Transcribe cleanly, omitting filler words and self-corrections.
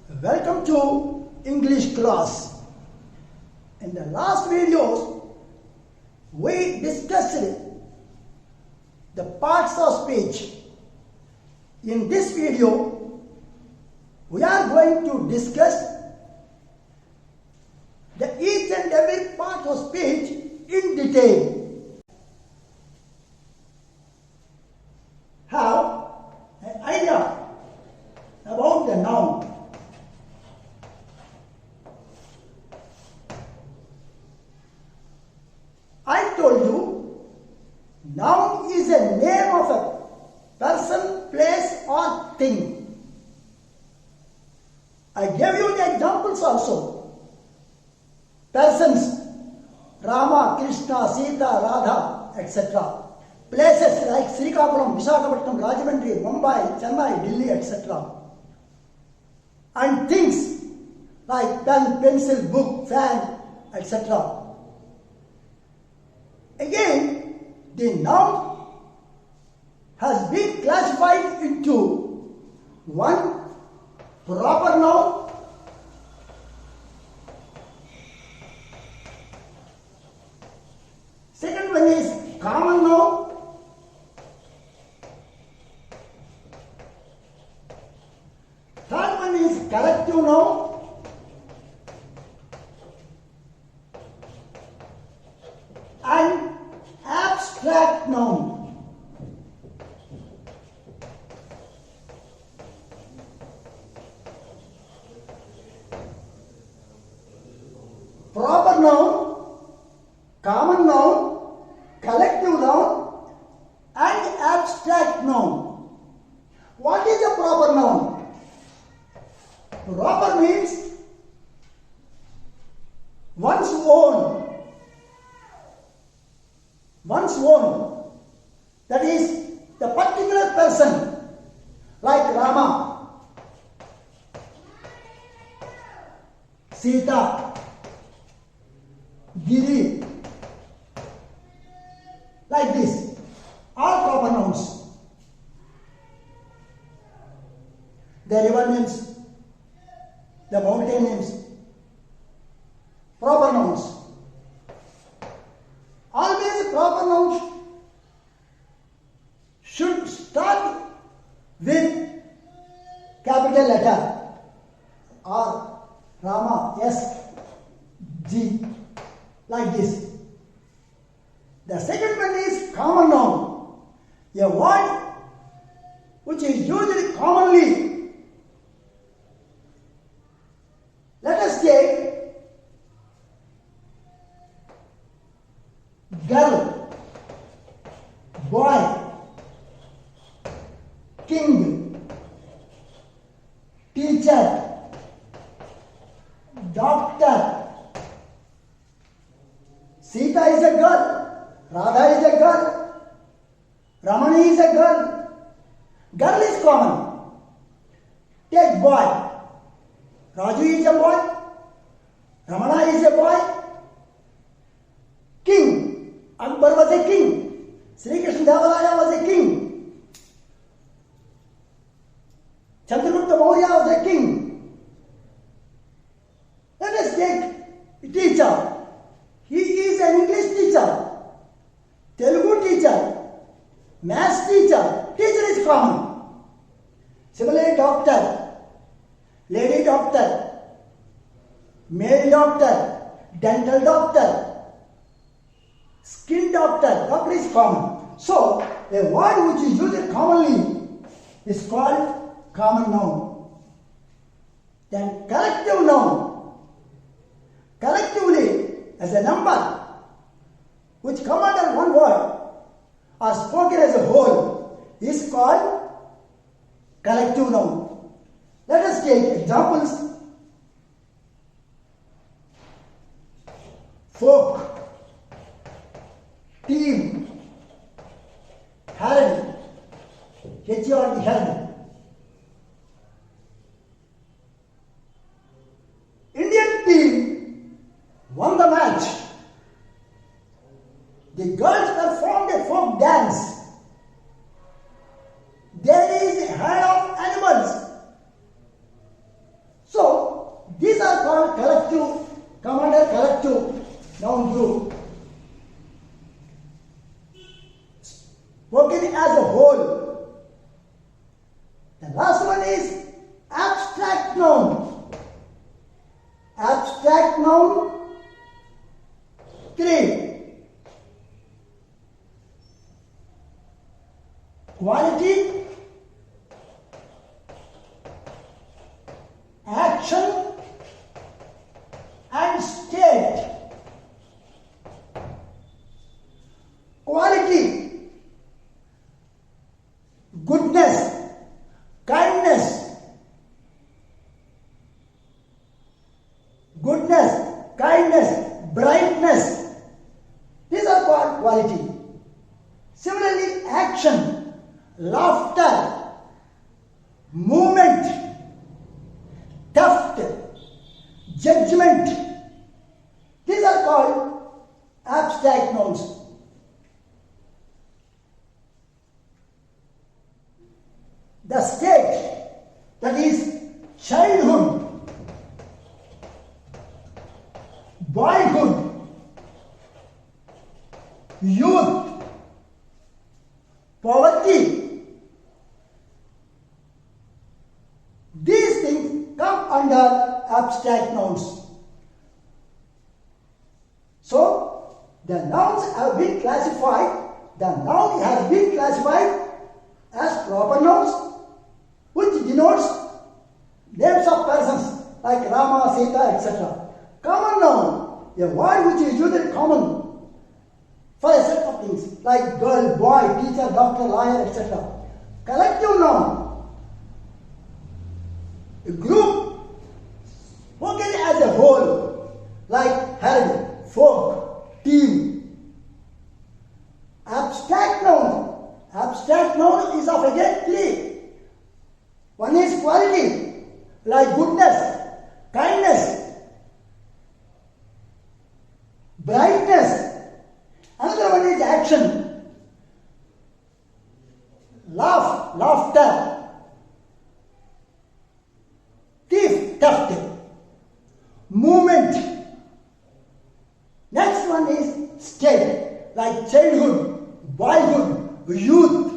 Welcome to English class. In the last videos, we discussed the parts of speech. In this video, we are going to discuss each and every part of speech in detail. Have an idea about the noun. I told you, noun is a name of a person, place or thing. I gave you the examples also. Persons, Rama, Krishna, Sita, Radha, etc. Places like Srikakulam, Visakhapatnam, Rajahmundry, Mumbai, Chennai, Delhi, etc. And things like pen, pencil, book, fan, etc. Again, the noun has been classified into one, proper noun, second one is common noun, third one is collective noun, and abstract noun. Proper noun, common noun, collective noun, and abstract noun. What is a proper noun? Proper means one's own. One's own. That is the particular person, like Rama, Sita, Giri, like this. All proper nouns. The river names, the mountain names, proper nouns. Always proper nouns should start with capital letter R, Rama, S, G, like this. The second one is common noun, a word which is used commonly. Let us take girl, boy, king, teacher, doctor. Sita is a girl, Radha is a girl, Ramani is a girl. Girl is common. Take boy. Raju is a boy, Ramana is a boy. King, Akbar was a king, Sri Krishna Devaraya was a king, Chandragupta Maurya was a king. Let us take a teacher. He is an English teacher, Telugu teacher, maths teacher. Teacher is common. Similarly, doctor, lady doctor, male doctor, dental doctor, skin doctor. Doctor is common. So, a word which is used commonly is called common noun. Then collective noun. Collectively, as a number which come under one word or spoken as a whole is called collective noun. Let us take examples. Folk, team, herd, H-E-R-D, herd. Indian team won the match. The girls performed a folk dance. There is a herd of animals. So whole. The last one is abstract noun. Abstract noun, 3. Quality, action and state. Quality, goodness, kindness, brightness. These are called quality. Similarly, action, laughter, movement, theft, judgment. These are called abstract nouns. The state, that is childhood, boyhood, youth, poverty. These things come under abstract nouns. So, the nouns have been classified. The noun has been classified as proper nouns, which denotes names of persons like Rama, Sita, etc. Common noun, a word which is usually common for a set of things like girl, boy, teacher, doctor, lawyer, etc. Collective noun, a group spoken as a whole like herd, folk, team. Abstract noun is of again 3. One is quality, like goodness, kindness, brightness. Another one is action, laughter, theft, movement. Next one is state, like childhood, boyhood, youth.